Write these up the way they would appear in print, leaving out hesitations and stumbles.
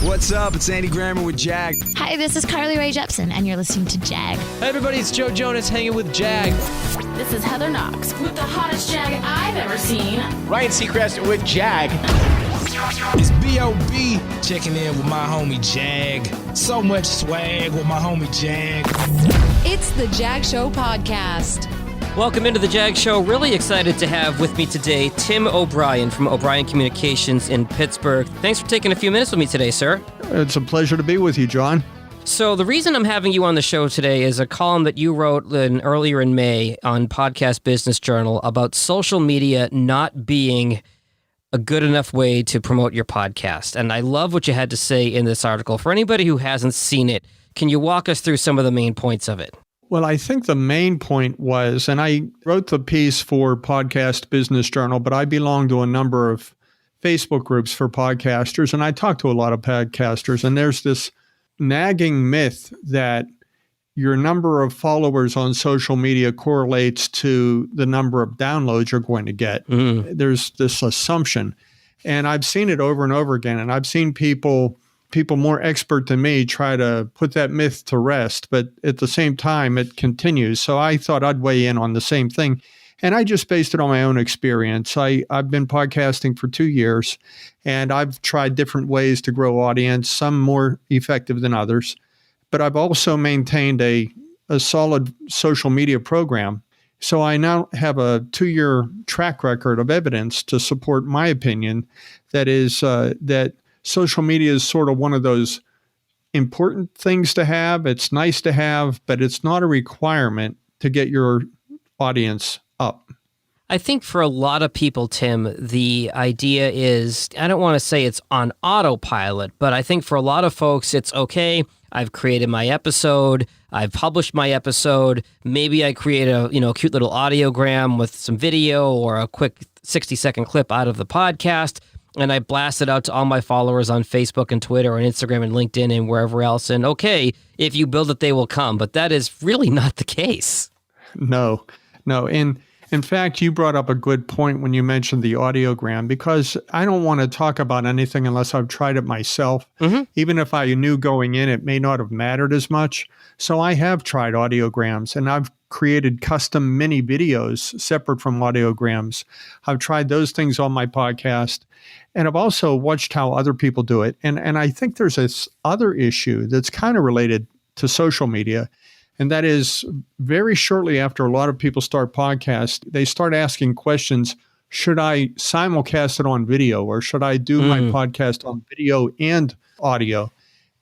What's up? It's Andy Grammer with Jag. Hi, this is Carly Rae Jepsen, and you're listening to Jag. Hey, everybody, it's Joe Jonas hanging with Jag. This is Heather Knox with the hottest Jag I've ever seen. Ryan Seacrest with Jag. It's B.O.B. checking in with my homie Jag. So much swag with my homie Jag. It's the Jag Show podcast. Welcome into the Jag Show. Really excited to have with me today Tim O'Brien from O'Brien Communications in Pittsburgh. Thanks for taking a few minutes with me today, sir. It's a pleasure to be with you, John. So the reason I'm having you on the show today is a column that you wrote earlier in May on Podcast Business Journal about social media not being a good enough way to promote your podcast. And I love what you had to say in this article. For anybody who hasn't seen it, can you walk us through some of the main points of it? Well, I think the main point was, and I wrote the piece for Podcast Business Journal, but I belong to a number of Facebook groups for podcasters, and I talk to a lot of podcasters, and there's this nagging myth that your number of followers on social media correlates to the number of downloads you're going to get. There's this assumption, and I've seen it over and over again, and I've seen people more expert than me try to put that myth to rest, but at the same time, it continues. So I thought I'd weigh in on the same thing. And I just based it on my own experience. I've been podcasting for 2 years, and I've tried different ways to grow audience, some more effective than others. But I've also maintained a solid social media program. So I now have a 2-year track record of evidence to support my opinion that is that social media is sort of one of those important things to have. It's nice to have, but it's not a requirement to get your audience up. I think for a lot of people, Tim, the idea is, I don't want to say it's on autopilot, but I think for a lot of folks, it's okay. I've created my episode. I've published my episode. Maybe I create a cute little audiogram with some video or a quick 60-second clip out of the podcast. And I blast it out to all my followers on Facebook and Twitter and Instagram and LinkedIn and wherever else. And okay, if you build it, they will come. But that is really not the case. No. In fact, you brought up a good point when you mentioned the audiogram, because I don't want to talk about anything unless I've tried it myself. Even if I knew going in, it may not have mattered as much. So I have tried audiograms, and I've created custom mini videos separate from audiograms. I've tried those things on my podcast, and I've also watched how other people do it. And I think there's this other issue that's kind of related to social media. And that is, very shortly after a lot of people start podcasts, they start asking questions. Should I simulcast it on video, or should I do my podcast on video and audio?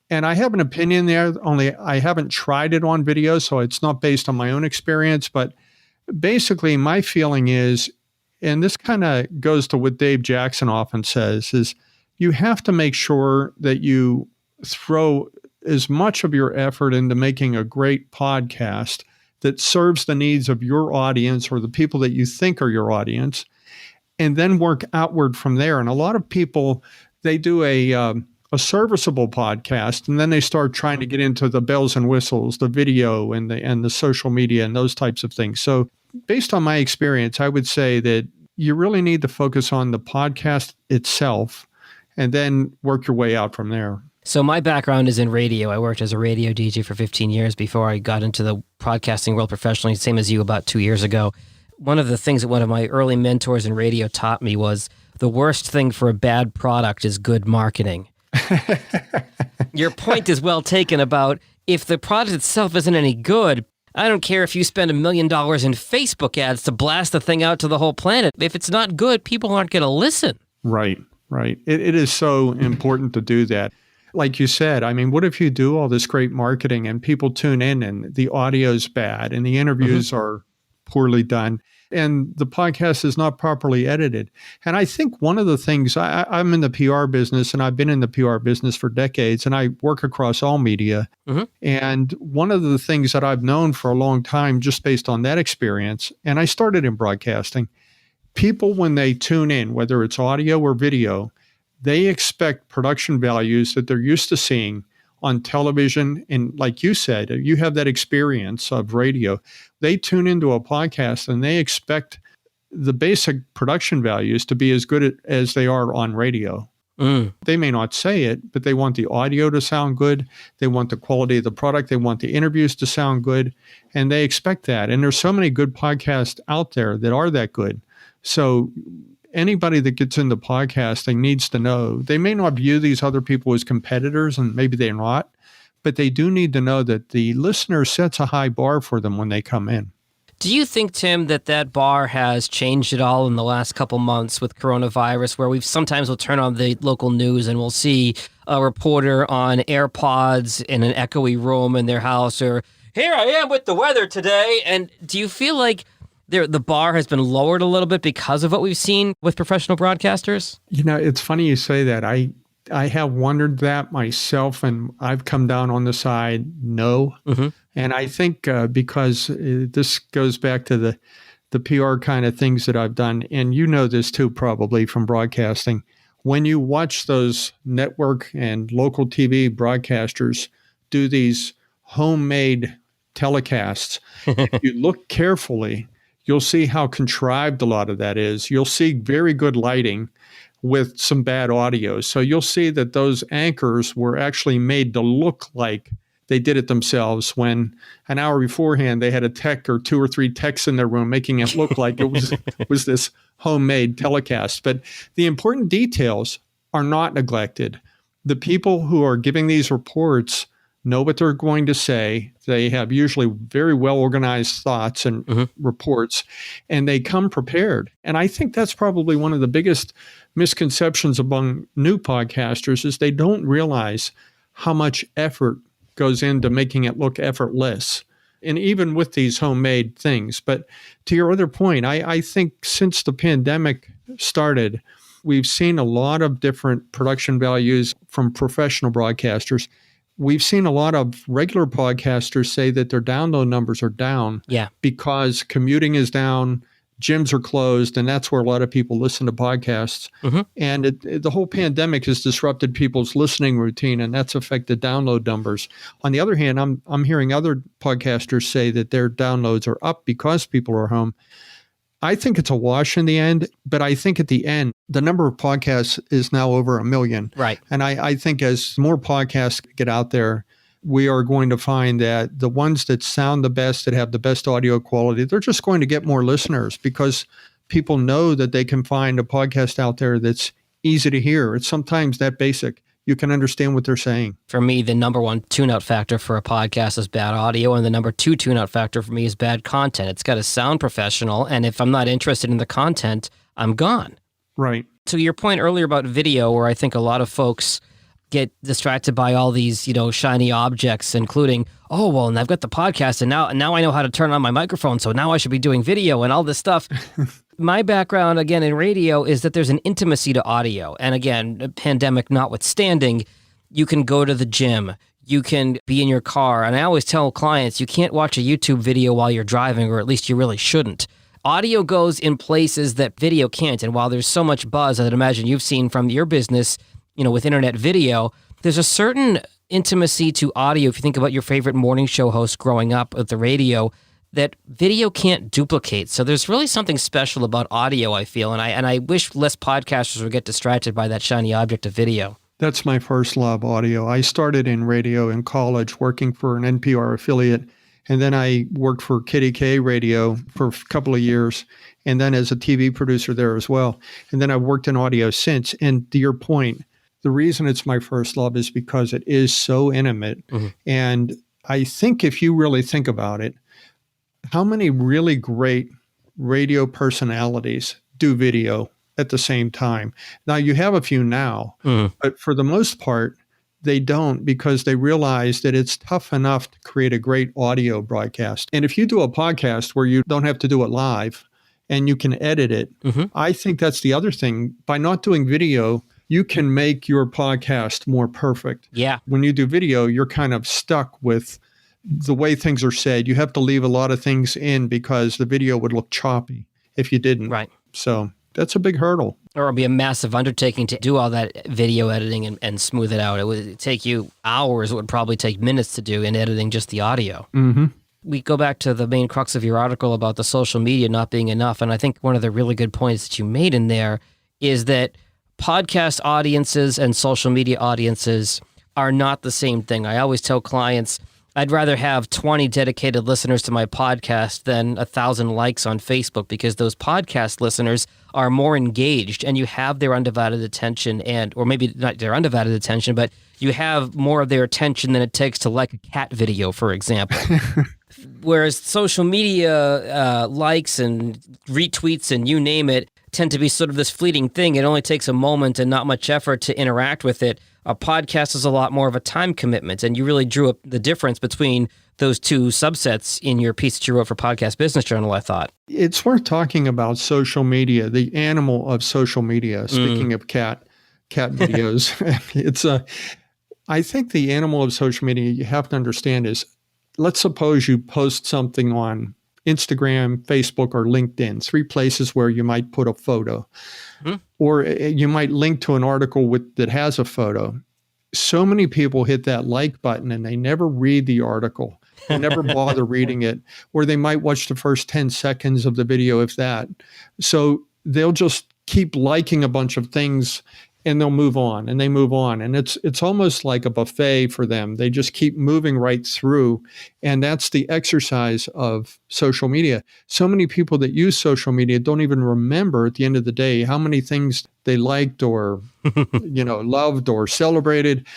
And I have an opinion there, only I haven't tried it on video, so it's not based on my own experience. But basically, my feeling is, and this kind of goes to what Dave Jackson often says, is you have to make sure that you throw as much of your effort into making a great podcast that serves the needs of your audience or the people that you think are your audience, and then work outward from there. And a lot of people, they do a serviceable podcast, and then they start trying to get into the bells and whistles, the video and the social media and those types of things. So based on my experience, I would say that you really need to focus on the podcast itself and then work your way out from there. So my background is in radio. I worked as a radio DJ for 15 years before I got into the podcasting world professionally, same as you, about 2 years ago. One of the things that one of my early mentors in radio taught me was the worst thing for a bad product is good marketing. Your point is well taken about if the product itself isn't any good, I don't care if you spend $1 million in Facebook ads to blast the thing out to the whole planet. If it's not good, people aren't going to listen. Right. It is so important to do that. Like you said, I mean, what if you do all this great marketing and people tune in and the audio's bad and the interviews are poorly done and the podcast is not properly edited? And I think one of the things, I'm in the PR business, and I've been in the PR business for decades, and I work across all media. And one of the things that I've known for a long time, just based on that experience, and I started in broadcasting, people, when they tune in, whether it's audio or video, they expect production values that they're used to seeing on television. And like you said, you have that experience of radio. They tune into a podcast and they expect the basic production values to be as good as they are on radio. They may not say it, but they want the audio to sound good. They want the quality of the product. They want the interviews to sound good. And they expect that. And there's so many good podcasts out there that are that good. So anybody that gets into podcasting needs to know they may not view these other people as competitors, and maybe they're not, but they do need to know that the listener sets a high bar for them when they come in. Do you think, Tim, that bar has changed at all in the last couple months with coronavirus, where we'll turn on the local news and we'll see a reporter on AirPods in an echoey room in their house, or here I am with the weather today? And do you feel like the bar has been lowered a little bit because of what we've seen with professional broadcasters? You know, it's funny you say that. I have wondered that myself, and I've come down on the side, no. Mm-hmm. And I think because this goes back to the PR kind of things that I've done, and you know this too probably from broadcasting, when you watch those network and local TV broadcasters do these homemade telecasts, if you look carefully, you'll see how contrived a lot of that is. You'll see very good lighting with some bad audio. So you'll see that those anchors were actually made to look like they did it themselves, when an hour beforehand they had a tech or 2 or 3 techs in their room making it look like it was this homemade telecast. But the important details are not neglected. The people who are giving these reports know what they're going to say. They have usually very well-organized thoughts and reports, and they come prepared. And I think that's probably one of the biggest misconceptions among new podcasters is they don't realize how much effort goes into making it look effortless. And even with these homemade things. But to your other point, I think since the pandemic started, we've seen a lot of different production values from professional broadcasters. We've seen a lot of regular podcasters say that their download numbers are down because commuting is down, gyms are closed, and that's where a lot of people listen to podcasts. Mm-hmm. And the whole pandemic has disrupted people's listening routine, and that's affected download numbers. On the other hand, I'm hearing other podcasters say that their downloads are up because people are home. I think it's a wash in the end, but I think at the end, the number of podcasts is now over 1 million. Right. And I think as more podcasts get out there, we are going to find that the ones that sound the best, that have the best audio quality, they're just going to get more listeners because people know that they can find a podcast out there that's easy to hear. It's sometimes that basic. You can understand what they're saying. For me, the number one tune-out factor for a podcast is bad audio, and the number 2 tune-out factor for me is bad content. It's got to sound professional, and if I'm not interested in the content, I'm gone. Right. To your point earlier about video, where I think a lot of folks get distracted by all these, shiny objects, including, and I've got the podcast, and now I know how to turn on my microphone, so now I should be doing video and all this stuff. My background, again, in radio is that there's an intimacy to audio. And again, pandemic notwithstanding, you can go to the gym, you can be in your car. And I always tell clients, you can't watch a YouTube video while you're driving, or at least you really shouldn't. Audio goes in places that video can't. And while there's so much buzz, I'd imagine you've seen from your business, with internet video, there's a certain intimacy to audio. If you think about your favorite morning show host growing up at the radio, that video can't duplicate. So there's really something special about audio, I feel. And I wish less podcasters would get distracted by that shiny object of video. That's my first love, audio. I started in radio in college, working for an NPR affiliate. And then I worked for KDK Radio for a couple of years, and then as a TV producer there as well. And then I've worked in audio since. And to your point, the reason it's my first love is because it is so intimate. Mm-hmm. And I think if you really think about it, how many really great radio personalities do video at the same time? Now, you have a few now, but for the most part, they don't, because they realize that it's tough enough to create a great audio broadcast. And if you do a podcast where you don't have to do it live and you can edit it, I think that's the other thing. By not doing video, you can make your podcast more perfect. Yeah. When you do video, you're kind of stuck with the way things are said. You have to leave a lot of things in because the video would look choppy if you didn't. Right. So that's a big hurdle. Or it'd be a massive undertaking to do all that video editing and smooth it out. It would take you hours. It would probably take minutes to do in editing just the audio. Mm-hmm. We go back to the main crux of your article about the social media not being enough. And I think one of the really good points that you made in there is that podcast audiences and social media audiences are not the same thing. I always tell clients, I'd rather have 20 dedicated listeners to my podcast than 1,000 likes on Facebook, because those podcast listeners are more engaged and you have their undivided attention, or maybe not their undivided attention, but you have more of their attention than it takes to like a cat video, for example. Whereas social media likes and retweets and you name it tend to be sort of this fleeting thing. It only takes a moment and not much effort to interact with it. A podcast is a lot more of a time commitment, and you really drew up the difference between those two subsets in your piece that you wrote for Podcast Business Journal, I thought. It's worth talking about social media, the animal of social media. Speaking of cat videos, I think the animal of social media you have to understand is, let's suppose you post something on Instagram, Facebook, or LinkedIn, 3 places where you might put a photo. Or you might link to an article that has a photo. So many people hit that like button and they never read the article. They never bother reading it. Or they might watch the first 10 seconds of the video, if that. So they'll just keep liking a bunch of things and they'll move on and they move on. And it's almost like a buffet for them. They just keep moving right through. And that's the exercise of social media. So many people that use social media don't even remember at the end of the day how many things they liked or loved or celebrated.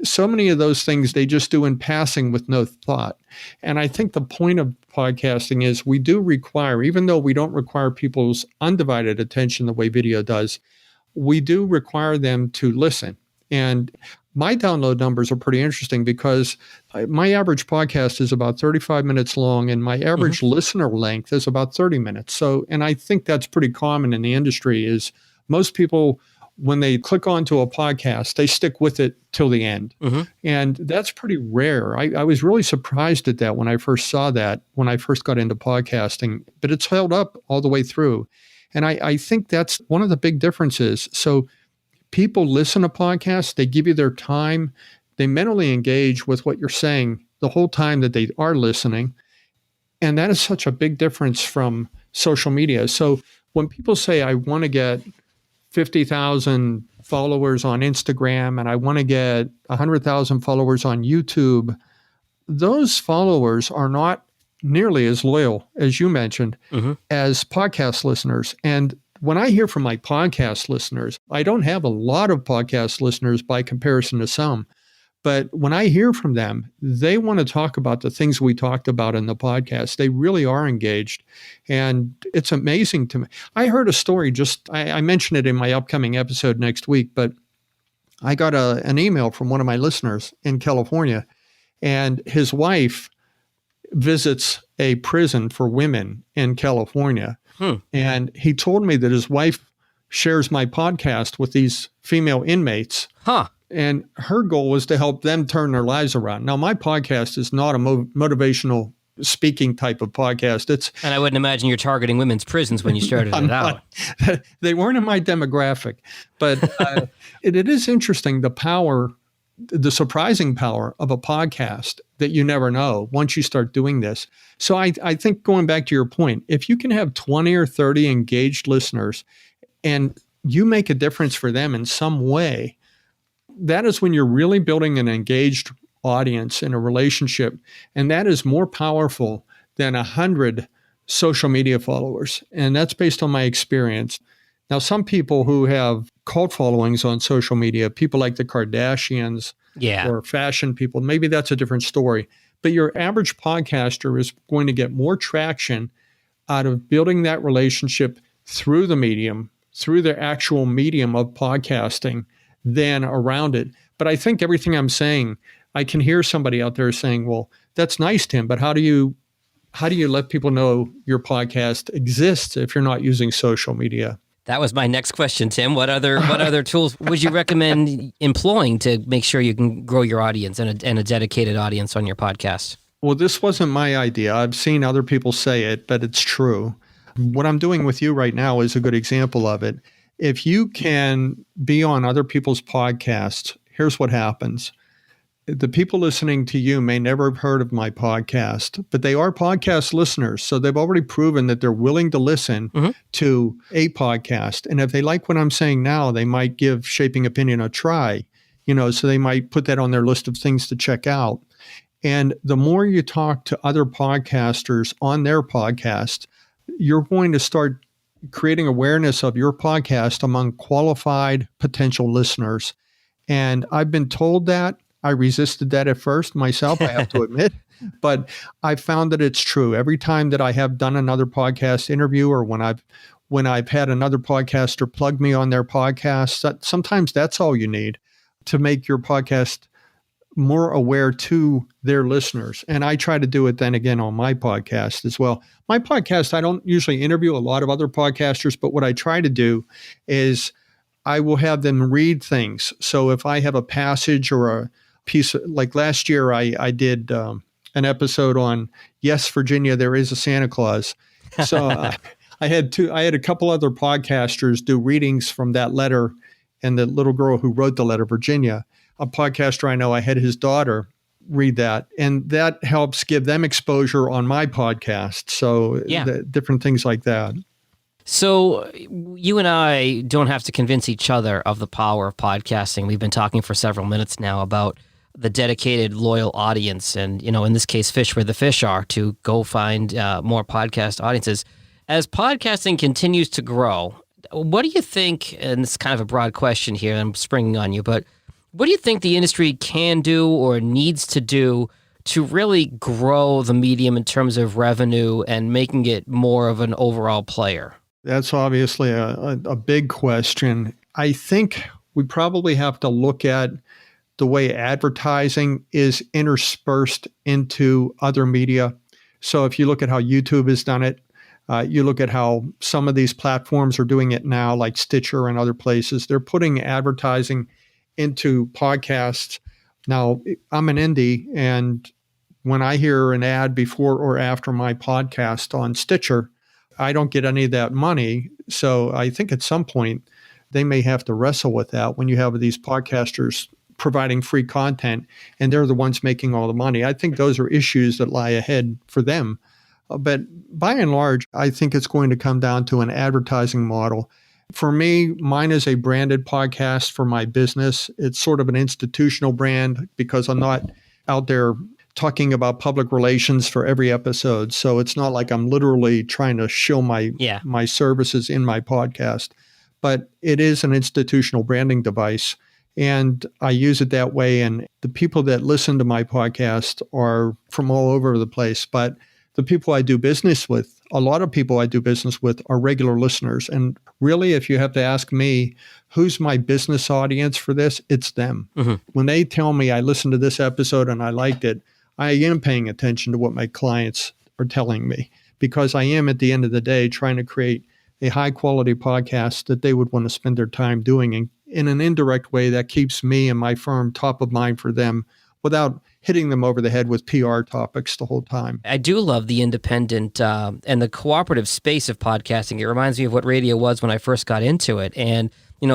So many of those things they just do in passing with no thought. And I think the point of podcasting is we do require, even though we don't require people's undivided attention the way video does, we do require them to listen. And my download numbers are pretty interesting because my average podcast is about 35 minutes long and my average listener length is about 30 minutes. So, and I think that's pretty common in the industry is most people, when they click onto a podcast, they stick with it till the end. And that's pretty rare. I was really surprised at that when I first saw that, when I first got into podcasting, but it's held up all the way through. And I think that's one of the big differences. So people listen to podcasts, they give you their time, they mentally engage with what you're saying the whole time that they are listening. And that is such a big difference from social media. So when people say, I want to get 50,000 followers on Instagram and I want to get 100,000 followers on YouTube, those followers are not nearly as loyal, as you mentioned, as podcast listeners. And when I hear from my podcast listeners, I don't have a lot of podcast listeners by comparison to some, but when I hear from them, they want to talk about the things we talked about in the podcast. They really are engaged. And it's amazing to me. I heard a story I mentioned it in my upcoming episode next week, but I got an email from one of my listeners in California, and his wife visits a prison for women in California. And he told me that his wife shares my podcast with these female inmates. And her goal was to help them turn their lives around. Now, my podcast is not a motivational speaking type of podcast. And I wouldn't imagine you're targeting women's prisons when you started it out. They weren't in my demographic. But it is interesting, the surprising power of a podcast that you never know once you start doing this. So I think going back to your point, if you can have 20 or 30 engaged listeners and you make a difference for them in some way, that is when you're really building an engaged audience in a relationship. And that is more powerful than 100 social media followers. And that's based on my experience. Now, some people who have cult followings on social media, people like the Kardashians or fashion people, maybe that's a different story. But your average podcaster is going to get more traction out of building that relationship through the medium, through the actual medium of podcasting than around it. But I think everything I'm saying, I can hear somebody out there saying, well, that's nice, Tim, but how do you let people know your podcast exists if you're not using social media? That was my next question, Tim. What other tools would you recommend employing to make sure you can grow your audience and a dedicated audience on your podcast? Well, this wasn't my idea. I've seen other people say it, but it's true. What I'm doing with you right now is a good example of it. If you can be on other people's podcasts, here's what happens. the people listening to you may never have heard of my podcast, but they are podcast listeners. So they've already proven that they're willing to listen to a podcast. And if they like what I'm saying now, they might give Shaping Opinion a try, so they might put that on their list of things to check out. And the more you talk to other podcasters on their podcast, you're going to start creating awareness of your podcast among qualified potential listeners. And I've been told that. I resisted that at first myself, I have to admit, but I found that it's true. Every time that I have done another podcast interview, or when I've had another podcaster plug me on their podcast, sometimes that's all you need to make your podcast more aware to their listeners. And I try to do it then again on my podcast as well. My podcast, I don't usually interview a lot of other podcasters, but what I try to do is I will have them read things. So if I have a passage or a piece, like last year, I did an episode on, yes, Virginia, there is a Santa Claus. So I had a couple other podcasters do readings from that letter, and the little girl who wrote the letter, Virginia, a podcaster I know, I had his daughter read that, and that helps give them exposure on my podcast. So different things like that. So you and I don't have to convince each other of the power of podcasting. We've been talking for several minutes now about the dedicated, loyal audience, and, in this case, fish where the fish are, to go find more podcast audiences. As podcasting continues to grow, what do you think, and it's kind of a broad question here, I'm springing on you, but what do you think the industry can do or needs to do to really grow the medium in terms of revenue and making it more of an overall player? That's obviously a big question. I think we probably have to look at the way advertising is interspersed into other media. So if you look at how YouTube has done it, you look at how some of these platforms are doing it now, like Stitcher and other places, they're putting advertising into podcasts. Now, I'm an indie, and when I hear an ad before or after my podcast on Stitcher, I don't get any of that money. So I think at some point they may have to wrestle with that when you have these podcasters providing free content and they're the ones making all the money. I think those are issues that lie ahead for them. But by and large, I think it's going to come down to an advertising model. For me, mine is a branded podcast for my business. It's sort of an institutional brand because I'm not out there talking about public relations for every episode. So it's not like I'm literally trying to show my services in my podcast, but it is an institutional branding device. And I use it that way. And the people that listen to my podcast are from all over the place. But the people I do business with, a lot of people I do business with are regular listeners. And really, if you have to ask me, who's my business audience for this, it's them. Mm-hmm. When they tell me I listened to this episode and I liked it, I am paying attention to what my clients are telling me, because I am, at the end of the day, trying to create a high quality podcast that they would want to spend their time doing, and in an indirect way that keeps me and my firm top of mind for them without hitting them over the head with PR topics the whole time. I do love the independent and the cooperative space of podcasting. It reminds me of what radio was when I first got into it. And,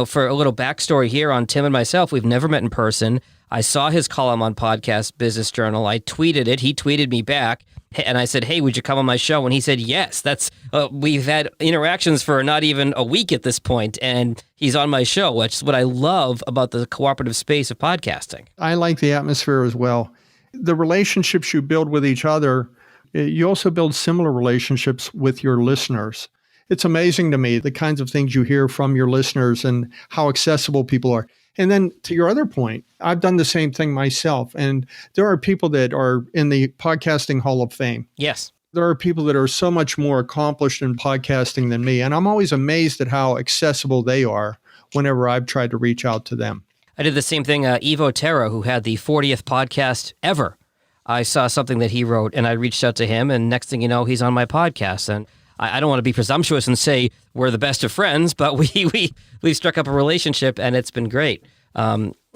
for a little backstory here on Tim and myself, we've never met in person. I saw his column on Podcast Business Journal. I tweeted it. He tweeted me back. And I said, hey, would you come on my show? And he said, yes. That's we've had interactions for not even a week at this point, and he's on my show, which is what I love about the cooperative space of podcasting. I like the atmosphere as well. The relationships you build with each other, you also build similar relationships with your listeners. It's amazing to me the kinds of things you hear from your listeners and how accessible people are. And then to your other point, I've done the same thing myself. And there are people that are in the podcasting Hall of Fame. Yes. There are people that are so much more accomplished in podcasting than me. And I'm always amazed at how accessible they are whenever I've tried to reach out to them. I did the same thing. Evo Terra, who had the 40th podcast ever, I saw something that he wrote and I reached out to him. And next thing you know, he's on my podcast. And I don't want to be presumptuous and say we're the best of friends, but we've struck up a relationship and it's been great.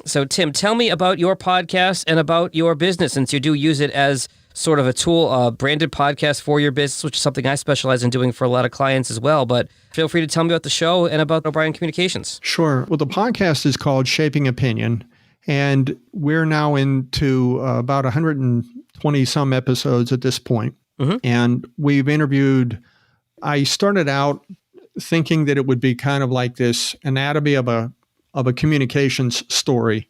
So Tim, tell me about your podcast and about your business, since you do use it as sort of a tool, a branded podcast for your business, which is something I specialize in doing for a lot of clients as well. But feel free to tell me about the show and about O'Brien Communications. Sure. Well, the podcast is called Shaping Opinion. And we're now into about 120 some episodes at this point. And we've interviewed, I started out thinking that it would be kind of like this anatomy of a communications story.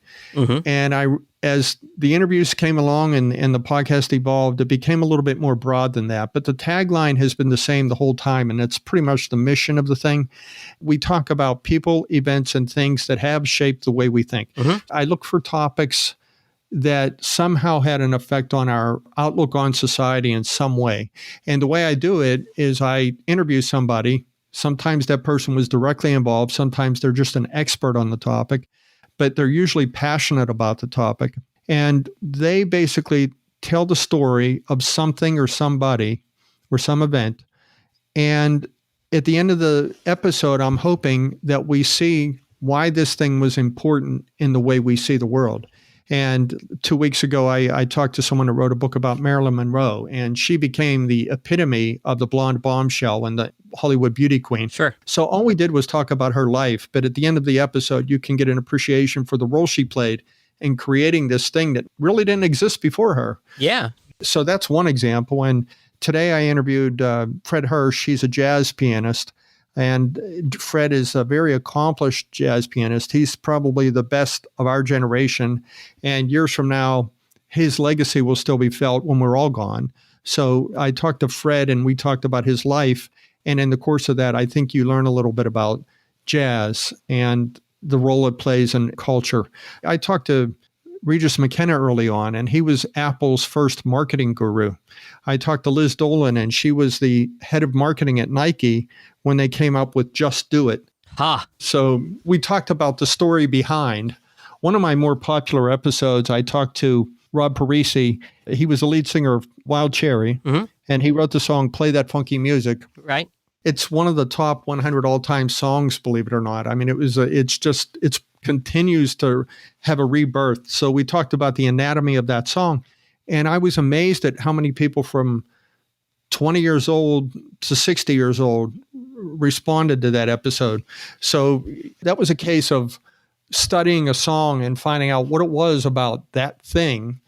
And as the interviews came along and the podcast evolved, it became a little bit more broad than that. But the tagline has been the same the whole time, and it's pretty much the mission of the thing. We talk about people, events, and things that have shaped the way we think. I look for topics that somehow had an effect on our outlook on society in some way. And the way I do it is I interview somebody. Sometimes that person was directly involved. Sometimes they're just an expert on the topic, but they're usually passionate about the topic. And they basically tell the story of something or somebody or some event. And at the end of the episode, I'm hoping that we see why this thing was important in the way we see the world. And 2 weeks ago, I talked to someone who wrote a book about Marilyn Monroe, and she became the epitome of the blonde bombshell and the Hollywood beauty queen. Sure. So all we did was talk about her life. But at the end of the episode, you can get an appreciation for the role she played in creating this thing that really didn't exist before her. Yeah. So that's one example. And today I interviewed Fred Hirsch. He's a jazz pianist. And Fred is a very accomplished jazz pianist. He's probably the best of our generation. And years from now, his legacy will still be felt when we're all gone. So I talked to Fred and we talked about his life. And in the course of that, I think you learn a little bit about jazz and the role it plays in culture. I talked to Regis McKenna early on, and he was Apple's first marketing guru. I talked to Liz Dolan, and she was the head of marketing at Nike when they came up with Just Do It. So we talked about the story behind. One of my more popular episodes, I talked to Rob Parisi. He was the lead singer of Wild Cherry, and he wrote the song Play That Funky Music. Right. It's one of the top 100 all-time songs, believe it or not. I mean, it continues to have a rebirth. So we talked about the anatomy of that song. And I was amazed at how many people from 20 years old to 60 years old responded to that episode. So that was a case of studying a song and finding out what it was about that thing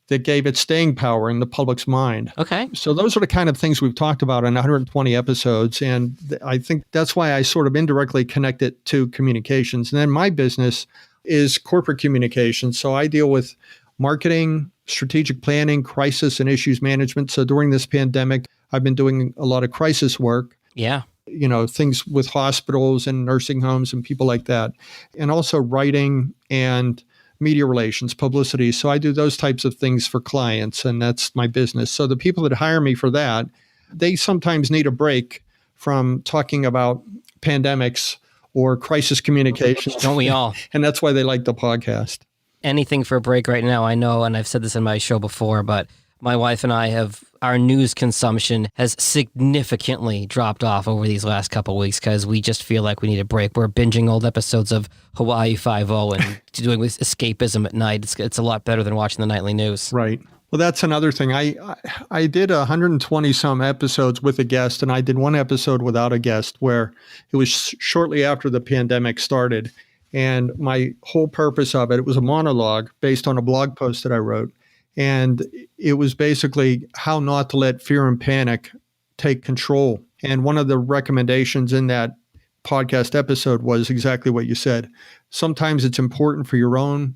that gave it staying power in the public's mind. Okay. So those are the kind of things we've talked about in 120 episodes. And I think that's why I sort of indirectly connect it to communications. And then my business is corporate communications. So I deal with marketing, strategic planning, crisis and issues management. So during this pandemic, I've been doing a lot of crisis work. Yeah. You know, things with hospitals and nursing homes and people like that. And also writing and media relations, publicity. So I do those types of things for clients, and that's my business. So the people that hire me for that, they sometimes need a break from talking about pandemics or crisis communications. Don't we all? And that's why they like the podcast. Anything for a break right now, I know, and I've said this in my show before, but my wife and I our news consumption has significantly dropped off over these last couple of weeks because we just feel like we need a break. We're binging old episodes of Hawaii Five-0 and doing this escapism at night. It's a lot better than watching the nightly news. Right. Well, that's another thing. I did 120 some episodes with a guest, and I did one episode without a guest where it was shortly after the pandemic started. And my whole purpose of it was a monologue based on a blog post that I wrote. And it was basically how not to let fear and panic take control. And one of the recommendations in that podcast episode was exactly what you said. Sometimes it's important for your own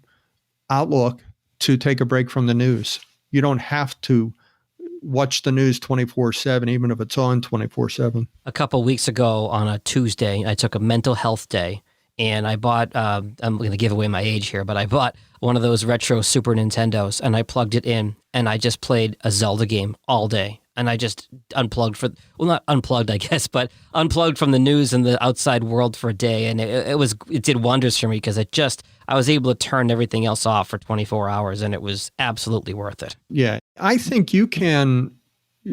outlook to take a break from the news. You don't have to watch the news 24/7, even if it's on 24/7. A couple of weeks ago on a Tuesday, I took a mental health day. And I bought, I'm going to give away my age here, but I bought one of those retro Super Nintendos and I plugged it in and I just played a Zelda game all day. And I just unplugged not unplugged, I guess, but unplugged from the news and the outside world for a day. And it did wonders for me because I was able to turn everything else off for 24 hours and it was absolutely worth it. Yeah. I think you can,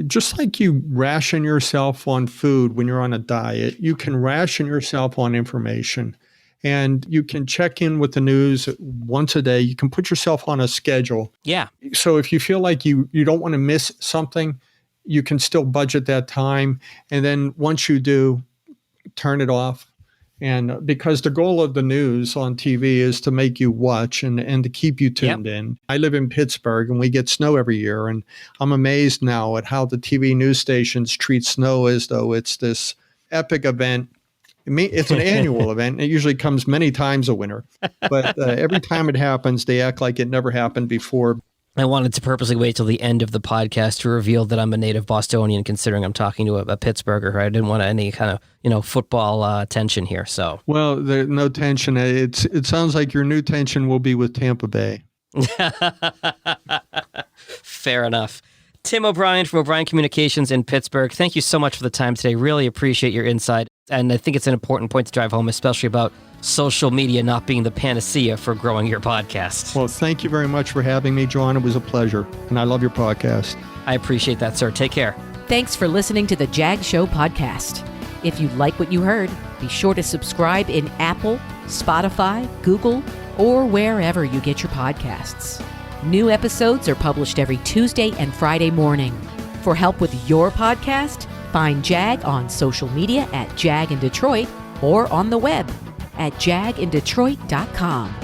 just like you ration yourself on food when you're on a diet, you can ration yourself on information. And you can check in with the news once a day. You can put yourself on a schedule. Yeah. So if you feel like you don't want to miss something, you can still budget that time. And then once you do, turn it off And because the goal of the news on TV is to make you watch and to keep you tuned in. I live in Pittsburgh and we get snow every year. And I'm amazed now at how the TV news stations treat snow as though it's this epic event. It's an annual event. It usually comes many times a winter. But every time it happens, they act like it never happened before. I wanted to purposely wait till the end of the podcast to reveal that I'm a native Bostonian, considering I'm talking to a Pittsburgher. I didn't want any kind of, football tension here. So, well, there's no tension. It sounds like your new tension will be with Tampa Bay. Fair enough. Tim O'Brien from O'Brien Communications in Pittsburgh. Thank you so much for the time today. Really appreciate your insight. And I think it's an important point to drive home, especially about social media not being the panacea for growing your podcast. Well, thank you very much for having me, John. It was a pleasure. And I love your podcast. I appreciate that, sir. Take care. Thanks for listening to the Jag Show podcast. If you like what you heard, be sure to subscribe in Apple, Spotify, Google, or wherever you get your podcasts. New episodes are published every Tuesday and Friday morning. For help with your podcast, find Jag on social media at Jag in Detroit or on the web at jagindetroit.com.